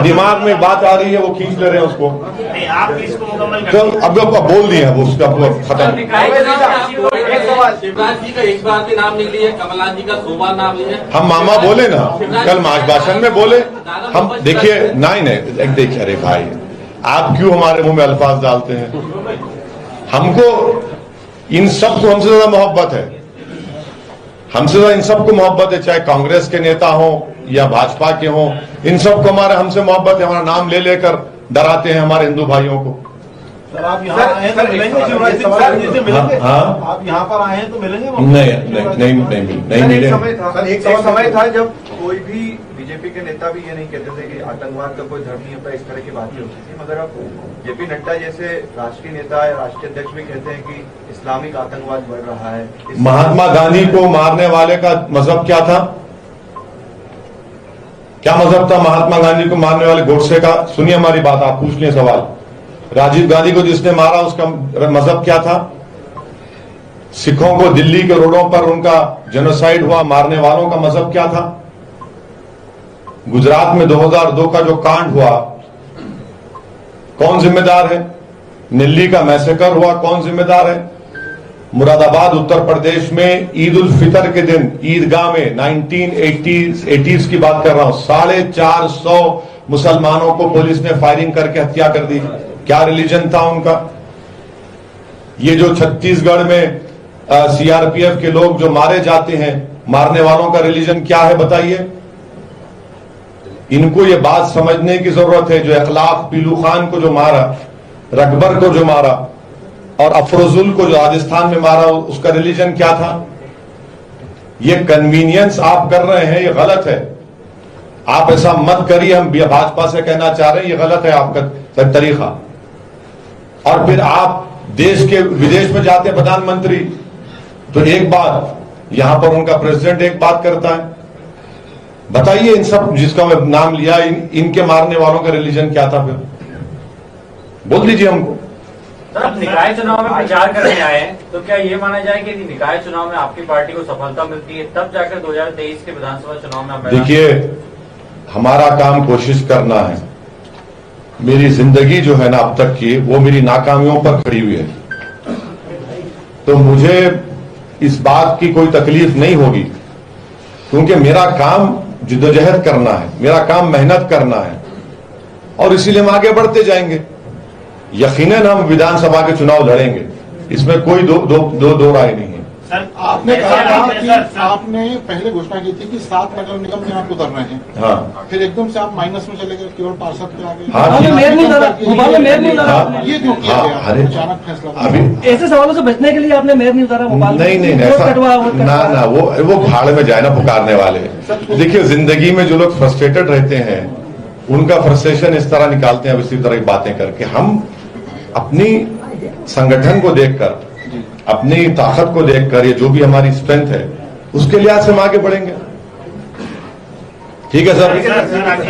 दिमाग में बात आ रही है वो खींच ले रहे हैं उसको। तो अब बोल दिए वो उसका खत्म। शिवराज जी का एक बार भी नाम नहीं लिया, कमलनाथ जी का 100 बार नाम लिया। हम मामा बोले ना, कल भाषण में बोले हम। देखिए नहीं देखिए, अरे भाई आप क्यों हमारे मुंह में अल्फाज डालते हैं? हमको इन सब को हमसे ज्यादा मोहब्बत है, हमसे ज्यादा इन सबको मोहब्बत है, चाहे कांग्रेस के नेता हो या भाजपा के हो, इन सबको हमसे मोहब्बत है। हमारा नाम ले लेकर डराते हैं हमारे हिंदू भाइयों को। सर आप यहाँ आए हैं तो मिलेंगे शिवराज सिंह सर जी मिलेंगे? हाँ, आप यहाँ पर आए हैं तो मिलेंगे? नहीं मिले। एक समय था जब कोई भी बीजेपी के नेता भी ये नहीं कहते थे कि आतंकवाद का कोई धर्म नहीं होता, इस तरह की बातें होती थी। मगर अब जेपी नड्डा जैसे राष्ट्रीय नेता या राष्ट्रीय अध्यक्ष भी कहते हैं कि इस्लामिक आतंकवाद बढ़ रहा है। महात्मा गांधी को मारने वाले का मजहब क्या था? क्या मजहब था महात्मा गांधी को मारने वाले गोडसे का? सुनिए हमारी बात, आप पूछ लें सवाल। राजीव गांधी को जिसने मारा उसका मजहब क्या था? सिखों को दिल्ली के रोडों पर उनका जेनोसाइड हुआ, मारने वालों का मजहब क्या था? गुजरात में 2002 का जो कांड हुआ, कौन जिम्मेदार है? दिल्ली का मैसेकर हुआ, कौन जिम्मेदार है? मुरादाबाद उत्तर प्रदेश में ईद उल फितर के दिन ईदगाह में 1980s की बात कर रहा हूं, 450 मुसलमानों को पुलिस ने फायरिंग करके हत्या कर दी। क्या रिलीजन था उनका? ये जो छत्तीसगढ़ में सीआरपीएफ के लोग जो मारे जाते हैं, मारने वालों का रिलीजन क्या है बताइए? इनको ये बात समझने की जरूरत है। जो अखलाक पीलू खान को जो मारा, रकबर को जो मारा और अफरोजुल को जो राजस्थान में मारा, उसका रिलीजन क्या था? ये कन्वीनियंस आप कर रहे हैं, ये गलत है। आप ऐसा मत करिए, हम भाजपा से कहना चाह रहे हैं, ये गलत है आपका तरीका। और फिर आप देश के विदेश में जाते हैं प्रधानमंत्री, तो एक बात, यहां पर उनका प्रेसिडेंट एक बात करता है। बताइए इन सब जिसका मैं नाम लिया, इनके मारने वालों का रिलीजन क्या था? फिर बोल दीजिए हमको। सर, आप निकाय चुनाव में प्रचार करने आए हैं, तो क्या ये माना जाए कि यदि निकाय चुनाव में आपकी पार्टी को सफलता मिलती है तब जाकर 2023 के विधानसभा चुनाव में आप? देखिए, हमारा काम कोशिश करना है। मेरी जिंदगी जो है ना अब तक की, वो मेरी नाकामियों पर खड़ी हुई है, तो मुझे इस बात की कोई तकलीफ नहीं होगी, क्योंकि मेरा काम जिद्दोजहद करना है, मेरा काम मेहनत करना है, और इसीलिए हम आगे बढ़ते जाएंगे। यकीनन हम विधानसभा के चुनाव लड़ेंगे, इसमें कोई दो राय नहीं है। आपने कहा था कि आपने पहले घोषणा की थी कि 7 नगर निगम में आप उतर रहे हैं। हाँ, फिर एकदम से आप माइनस में चले गए, केवल पार्षद पे आ गए। हाँ, मेयर नहीं लगा, भोपाल में मेयर नहीं लगा। ये क्यों किया गया? अरे अचानक फैसला। अभी ऐसे सवालों से बचने के लिए आपने मेयर नहीं उतारा भोपाल? नहीं ऐसा ना वो भाड़ में जाए ना पुकारने वाले। देखिए, जिंदगी में जो लोग फ्रस्ट्रेटेड रहते हैं, उनका फ्रस्ट्रेशन इस तरह निकालते हैं, इसी तरह की बातें करके। हम अपनी संगठन को देखकर, अपनी ताकत को देखकर, ये जो भी हमारी स्ट्रेंथ है, उसके लिहाज से हम आगे बढ़ेंगे। ठीक है सर?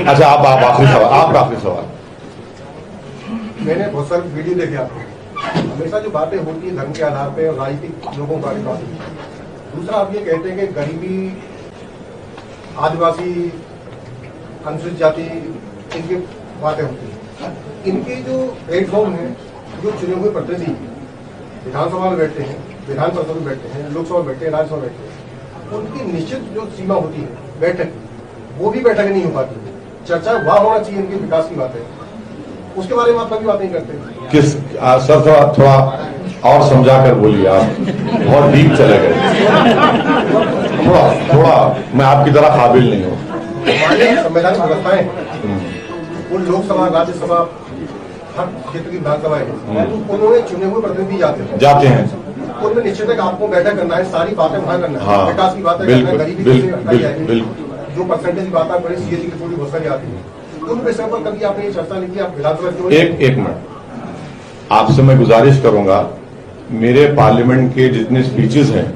अच्छा, आप आखिरी सवाल, आपका आखिरी सवाल। मैंने बहुत सारे वीडियो देखे आपको, हमेशा जो बातें होती है धर्म के आधार पे और राजनीतिक लोगों का बात होती है। दूसरा, आप ये कहते हैं कि गरीबी, आदिवासी, अनुसूचित जाति, इनकी बातें होती है। इनके जो प्लेटफॉर्म है, जो चुने हुए प्रतिनिधि विधानसभा में बैठते हैं, विधान परिषद में बैठते हैं, लोकसभा में बैठते हैं, राज्यसभा में बैठते हैं, उनकी निश्चित जो सीमा होती है बैठक, वो भी बैठक नहीं हो पाती। चर्चा वहां होना चाहिए, इनके विकास की बात है, उसके बारे में आप कभी बात नहीं करते। किस सर थोड़ा और समझा कर बोलिए, आप बहुत डीप चले गए। थोड़ा मैं आपकी तरह काबिल नहीं हूँ। हमारे संवैधानिक व्यवस्थाएं, उन लोकसभा, राज्यसभा, हर क्षेत्र की विधानसभाएं, उन्होंने चुने हुए प्रतिनिधि जाते हैं। उनमें निश्चित है आपको बैठक करना है, सारी बातें वहां करना है। हाँ, विकास की बातें करना है, गरीबी कैसे हटाई जाएगी, जो परसेंटेज की बात बड़े सीएसी की थोड़ी बहुत सारी आती है, उन विषयों पर कभी आपने ये चर्चा नहीं की? आप विधानसभा एक मिनट, आपसे मैं गुजारिश करूंगा, मेरे पार्लियामेंट के जितने स्पीचेस हैं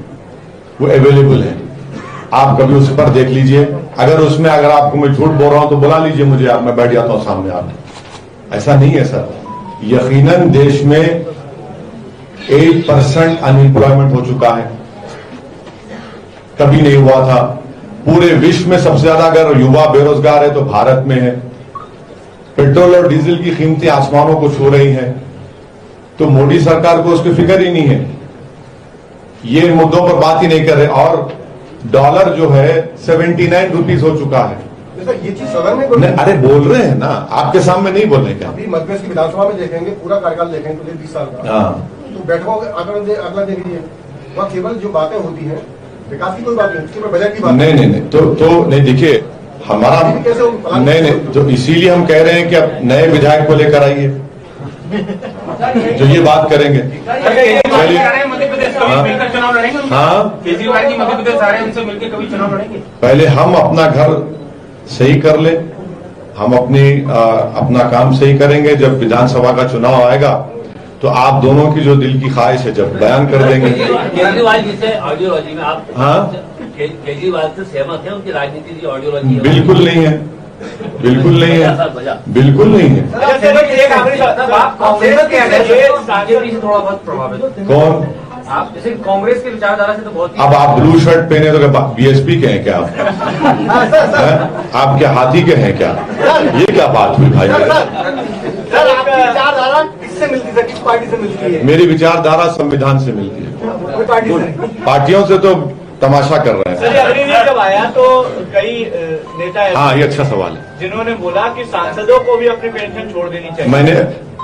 वो अवेलेबल हैं, आप कभी उस पर देख लीजिए। अगर आपको मैं झूठ बोल रहा हूं तो बुला लीजिए मुझे, आप मैं बैठ जाता हूं सामने आप। ऐसा नहीं है सर, यकीनन देश में 8% अनएम्प्लॉयमेंट हो चुका है, कभी नहीं हुआ था। पूरे विश्व में सबसे ज्यादा अगर युवा बेरोजगार है तो भारत में है। पेट्रोल और डीजल की कीमतें आसमानों को छू रही हैं, तो मोदी सरकार को उसकी फिक्र ही नहीं है, ये मुद्दों पर बात ही नहीं कर रहे। और डॉलर जो है 79 रुपीज हो चुका है। ये चीज सदन में नहीं, अरे बोल रहे हैं ना, आपके सामने नहीं बोल रहे क्या? अभी मध्य प्रदेश की विधानसभा में देखेंगे, पूरा कार्यकाल देखेंगे तो 20 साल का, तो बैठकों अगला देख लीजिए, वह केवल जो बातें होती हैं विकास की कोई बात नहीं, उसके बजट की बात नहीं तो नहीं, देखिए हमारा नहीं, तो इसीलिए हम कह रहे हैं कि अब नए विधायक को लेकर आइए जो ये बात करेंगे। मध्य प्रदेश कभी मिलकर चुनाव लड़ेंगे? हाँ, केजरीवाल जी मध्य प्रदेश आ रहे हैं, उनसे मिलकर कभी चुनाव लड़ेंगे? पहले हम अपना घर सही कर ले, हम अपना काम सही करेंगे। जब विधानसभा का चुनाव आएगा तो आप दोनों की जो दिल की ख्वाहिश है जब बयान कर देंगे। केजरीवाल जी से आइडियोलॉजी में आप, हाँ, केजरीवाल से सहमत है? उनकी राजनीति की आइडियोलॉजी बिल्कुल नहीं है, बिल्कुल नहीं है, बिल्कुल नहीं है। कांग्रेस के बीजेपी से थोड़ा बहुत प्रभावित कौन? आप जैसे कांग्रेस की विचारधारा से तो बहुत। अब आप ब्लू शर्ट पहने तो बीएसपी के हैं क्या आप? आप क्या हाथी के हैं क्या? ये क्या बात हुई भाई? सर, आपकी विचारधारा किससे मिलती है, किस पार्टी से मिलती है? मेरी विचारधारा संविधान से मिलती है, पार्टियों से तो तमाशा कर रहे हैं। सर, अग्निवीर जब आया तो कई नेता, हाँ ये अच्छा सवाल है, जिन्होंने बोला कि सांसदों को भी अपनी पेंशन छोड़ देनी चाहिए। मैंने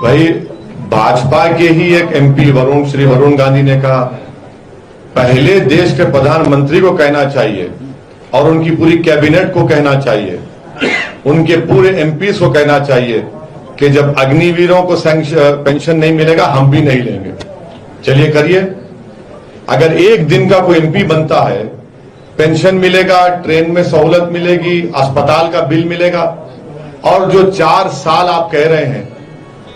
भाई भाजपा के ही एक एमपी श्री वरुण गांधी ने कहा, पहले देश के प्रधानमंत्री को कहना चाहिए और उनकी पूरी कैबिनेट को कहना चाहिए, उनके पूरे एमपीज को कहना चाहिए कि जब अग्निवीरों को पेंशन नहीं मिलेगा हम भी नहीं लेंगे। चलिए करिए, अगर एक दिन का कोई एमपी बनता है, पेंशन मिलेगा, ट्रेन में सहूलत मिलेगी, अस्पताल का बिल मिलेगा, और जो 4 साल आप कह रहे हैं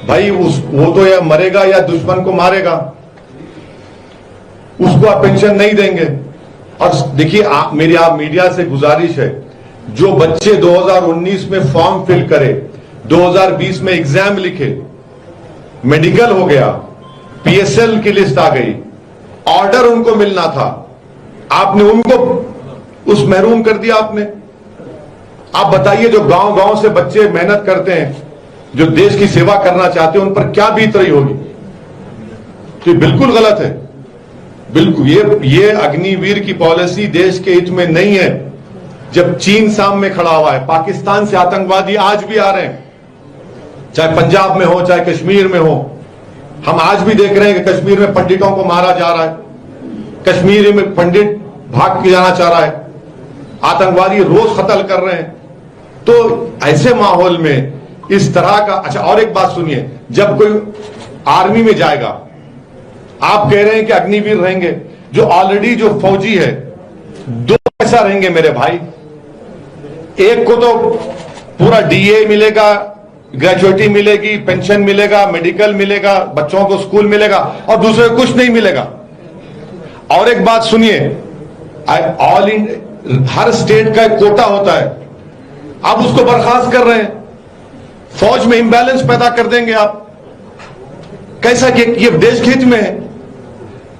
भाई वो तो या मरेगा या दुश्मन को मारेगा, उसको आप पेंशन नहीं देंगे। और देखिए मेरी आप मीडिया से गुजारिश है, जो बच्चे 2019 में फॉर्म फिल करे, 2020 में एग्जाम लिखे, मेडिकल हो गया, पीएसएल की लिस्ट आ गई, ऑर्डर उनको मिलना था, आपने उनको उस महरूम कर दिया आपने। आप बताइए, जो गांव गांव से बच्चे मेहनत करते हैं, जो देश की सेवा करना चाहते हैं, उन पर क्या बीत रही होगी? तो ये बिल्कुल गलत है, बिल्कुल। ये अग्निवीर की पॉलिसी देश के हित में नहीं है। जब चीन सामने खड़ा हुआ है, पाकिस्तान से आतंकवादी आज भी आ रहे हैं, चाहे पंजाब में हो चाहे कश्मीर में हो। हम आज भी देख रहे हैं कि कश्मीर में पंडितों को मारा जा रहा है, कश्मीर में पंडित भाग के जाना चाह रहा है, आतंकवादी रोज कत्ल कर रहे हैं। तो ऐसे माहौल में इस तरह का, अच्छा और एक बात सुनिए, जब कोई आर्मी में जाएगा, आप कह रहे हैं कि अग्निवीर रहेंगे, जो ऑलरेडी जो फौजी है 2 ऐसा रहेंगे मेरे भाई, एक को तो पूरा डीए मिलेगा, ग्रेजुएटी मिलेगी, पेंशन मिलेगा, मेडिकल मिलेगा, बच्चों को स्कूल मिलेगा, और दूसरे को कुछ नहीं मिलेगा। और एक बात सुनिए, ऑल हर स्टेट का एक कोटा होता है, आप उसको बर्खास्त कर रहे हैं, फौज में इंबैलेंस पैदा कर देंगे आप। कैसा कि ये देश के हित में है,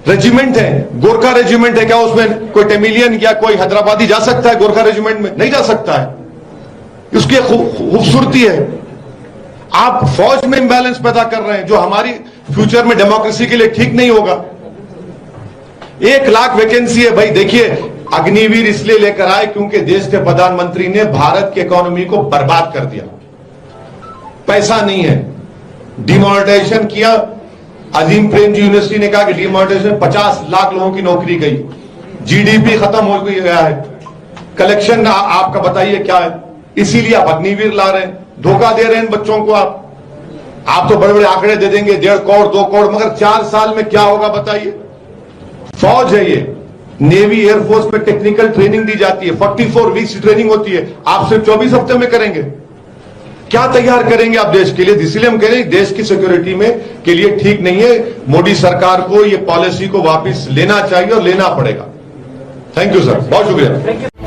रेजिमेंट है, गोरखा रेजिमेंट है, क्या उसमें कोई तमिलियन या कोई हैदराबादी जा सकता है गोरखा रेजिमेंट में? नहीं जा सकता है, उसकी खूबसूरती है। आप फौज में इंबैलेंस पैदा कर रहे हैं, जो हमारी फ्यूचर में डेमोक्रेसी के लिए ठीक नहीं होगा। 1 लाख वैकेंसी है भाई। देखिए, अग्निवीर इसलिए लेकर आए क्योंकि देश के प्रधानमंत्री ने भारत की इकोनॉमी को बर्बाद कर दिया, पैसा नहीं है, डिमोनेटाइजेशन किया। अजीम प्रेम जी यूनिवर्सिटी ने कहा कि डिमोनेटाइजेशन 50 लाख लोगों की नौकरी गई, जीडीपी खत्म हो गया है, कलेक्शन आपका बताइए क्या है। इसीलिए आप अग्निवीर ला रहे हैं, धोखा दे रहे हैं बच्चों को। आप तो बड़े बड़े आंकड़े दे देंगे, 1.5 करोड़ 2 करोड़, मगर 4 साल में क्या होगा बताइए। फौज है ये, नेवी एयरफोर्स में टेक्निकल ट्रेनिंग दी जाती है, 44 वीक्स ट्रेनिंग होती है, आप सिर्फ 24 हफ्ते में करेंगे। क्या तैयार करेंगे आप देश के लिए? इसलिए हम कह रहे हैं देश की सिक्योरिटी में के लिए ठीक नहीं है। मोदी सरकार को ये पॉलिसी को वापस लेना चाहिए और लेना पड़ेगा। थैंक यू सर, बहुत शुक्रिया।